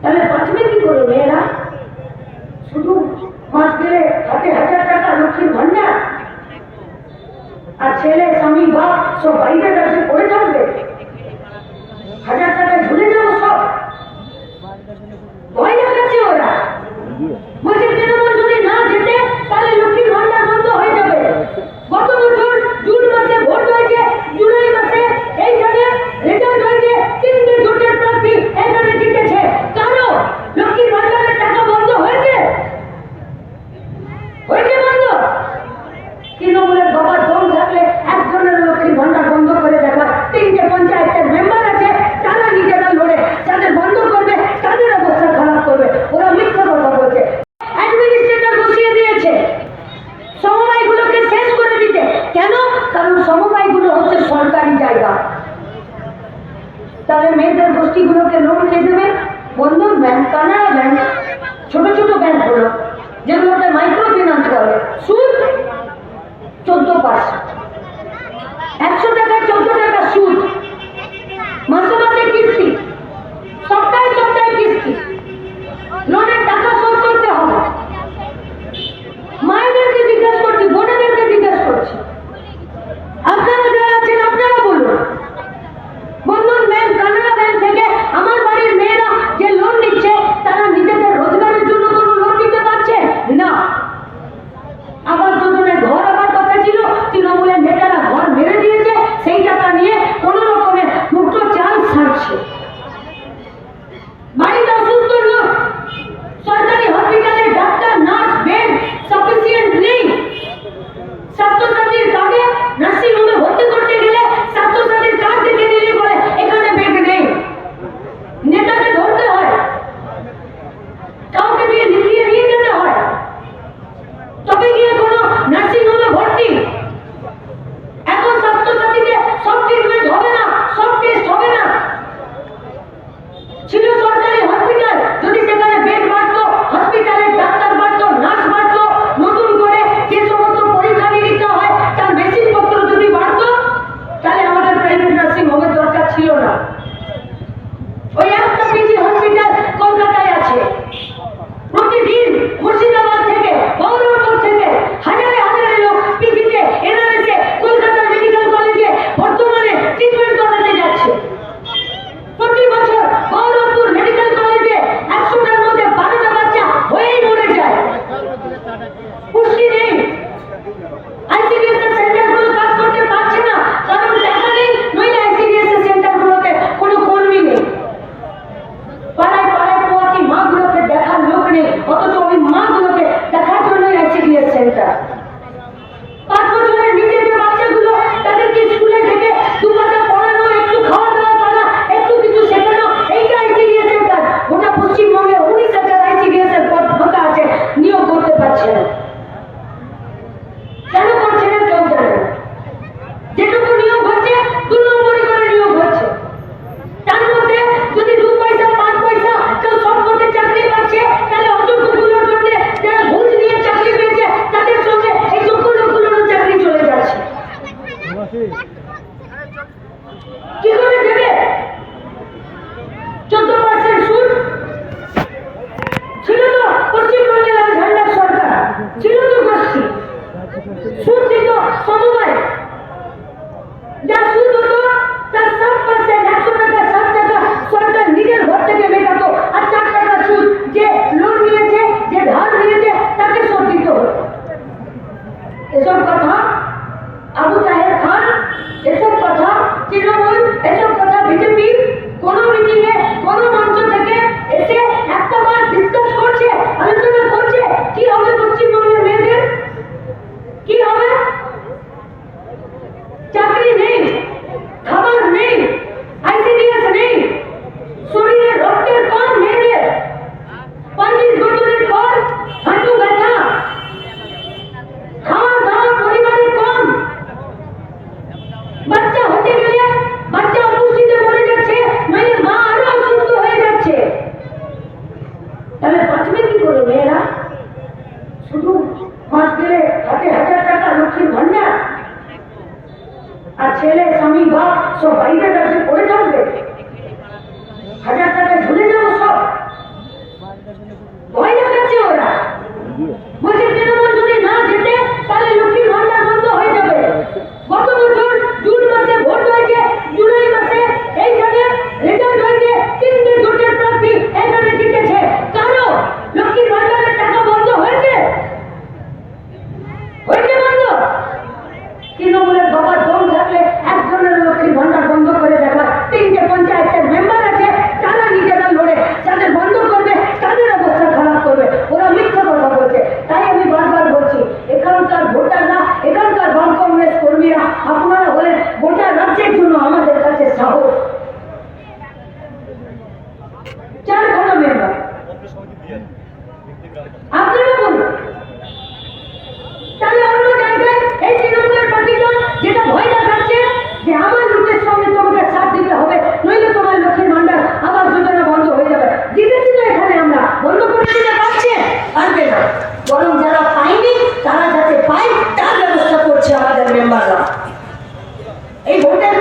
তাহলে বাঁচবে কি করে মেয়েরা? শুধু মাস গেলে হাতে 1000 টাকা লক্ষ্মীর ভান্ডার, আর ছেলে স্বামী বাপ সব বাইরে কাছে পড়ে থাকবে, 1000 টাকায় ভুলে যাবো সব। ভয় দেখাচ্ছে ওরা, বলছে তৃণমূল যদি না যেতে তাহলে লক্ষ্মীর ভান্ডার বন্ধ হয়ে যাবে। গত বছর জুন মাসে ভোট হয়েছে, জুলাই মাসে এইখানে রেজাল্ট হয়েছে, 3টে জোটের প্রার্থী এখানে জিতেছে। কারো লক্ষ্মীর ভান্ডারের টাকা বন্ধ হয়েছে? হয়েছে বন্ধ? তৃণমূলের বাবার দম থাকলে একজনের লক্ষ্মীর ভান্ডার বন্ধ করে দেখা। 3টে পঞ্চায়েতের মেম্বার আছে, তারা নিজেরা লড়ে যাদের বন্ধ করবে তাদের অবস্থা খারাপ করবে। ওরা মিথ্যা কথা বলছে। অ্যাডমিনিস্ট্রেটর বসিয়ে দিয়েছে সমবায়গুলোকে শেষ করে দিতে। কেন? কারণ সমবায়গুলো হচ্ছে সরকারি জায়গা। তাহলে মেয়েদের গোষ্ঠীগুলোকে লোন কে দেবে? বন্ধন ব্যাংক, কানাড়া ব্যাংক, ছোট ছোট ব্যাংকগুলো যেগুলোতে মাইক্রো ফিন্যান্স করে, সুদ 14%, 100 টাকায় 14 টাকা সুদ, মাসে মাসে কিস্তি, সপ্তাহে সপ্তাহে কিস্তি, লোনের টাকা শোধ করতে হবে। মায়েদেরকে জিজ্ঞাসা করছি, বোনেদেরকে জিজ্ঞাসা করছি, আপনারা যারা আছেন আপনারা বলুন, বন্ধন ব্যাংক, কানাড়া ব্যাংক থেকে আমার বাড়ির মেয়েরা যে লোন নিচ্ছে তারা নিজেদের রোজগারের জন্য কোনো লোন নিতে পারছে না। আবাস যোজনায় ঘর আবার কথা ছিল, তৃণমূলের নেতারা ঘর মেরে দিয়েছে, সেই টাকা নিয়ে কোন রকমের মুক্ত চাল ছাড়ছে। বাড়িতে অসুস্থ লোক, সরকারি হসপিটালে ডাক্তার নার্স বেড সাফিসিয়েন্ট নেই। স্বাস্থ্যসাথীর কার্ডে নার্সিং হোমে ভর্তি করতে গেলে স্বাস্থ্যসাথীর কার্ড দেখে দিলে বলে এখানে বেড নেই। নেতাকে ধরতে হয়, কাউকে দিয়ে লিখিয়ে নিয়ে যেতে হয়, তবে গিয়ে কোনো নার্সিং হোমে ভর্তি। এখন স্বাস্থ্যসাথীতে সব ট্রিটমেন্ট হবে না, সব টেস্ট হবে না। ছিল সরকারি হসপিটাল, যদি সেখানে বেড বাড়তো, হসপিটালের ডাক্তার বাড়তো, নার্স বাড়তো, নতুন করে যে সমস্ত পরীক্ষা নিরীক্ষা হয় তার মেশিনপত্র যদি বাড়তো, তাহলে আমাদের প্রাইভেট নার্সিং হোমের দরকার ছিল না। ওই একটা পিজি হসপিটাল কলকাতায় আছে। প্রতিদিন মুর্শিদাবাদ থেকে, বহরমপুর থেকে হাজারে হাজারে লোক পিজিতে, এনআরএসে, কলকাতা মেডিকেল কলেজে বর্তমানে ট্রিটমেন্ট করাতে যাচ্ছে। প্রতি বছর বহরমপুর মেডিকেল কলেজে 100টার মধ্যে 12টা বাচ্চা হয়েই মরে যায়। পুষ্টি নেই, আইসিডিএস সেন্টারগুলো কাজ করতে পারছে না, কারণ টাকা নেই, নইলে আইসিডিএস সেন্টারগুলোতে কোনো কর্মী নেই। পাড়ায় পাড়ায় পোয়াতি মাগুলোকে দেখার লোক নেই, অথচ ওই মাগুলোকে দেখার জন্যই আইসিডিএস সেন্টার। 5 বছরের নিচে যে বাচ্চাগুলো, তাদেরকে স্কুলে থেকে 2 পাতা পড়ানো, একটু খাওয়া দাওয়া করা, একটু কিছু শেখানো, এইটা আইসিডিএস সেন্টার। গোটা পশ্চিমবঙ্গে 19,000 আইসিডিএস এর পদ ফাঁকা আছে, নিয়োগ করতে পারছে না। কেন করছে না কেউ জানে না। যেটুকু নিয়োগ হচ্ছে 2 নম্বরই করে নিয়োগ হচ্ছে। তার মধ্যে যদি 2 পয়সা 5 পয়সা কেউ সব মধ্যে চাকরি পাচ্ছে, তাহলে অযোগ্যগুলোর জন্য আপনারা বলুন, তাহলে অন্য জায়গায় এই তৃণমূলের পার্টিটা যেটা ভয় দেখাচ্ছে যে আমার লোকের সঙ্গে তোমাকে সাথ দিতে হবে, নইলে তোমার লক্ষ্মীর ভান্ডার আবার যোজনা বন্ধ হয়ে যাবে। দিতেছি তো এখানে আমরা, বন্ধ করে দিতে পারছে পারবে না, বরং যারা পায়নি তারা যাতে পায় তার ব্যবস্থা করছে আমাদের মেম্বাররা। এই ভোটের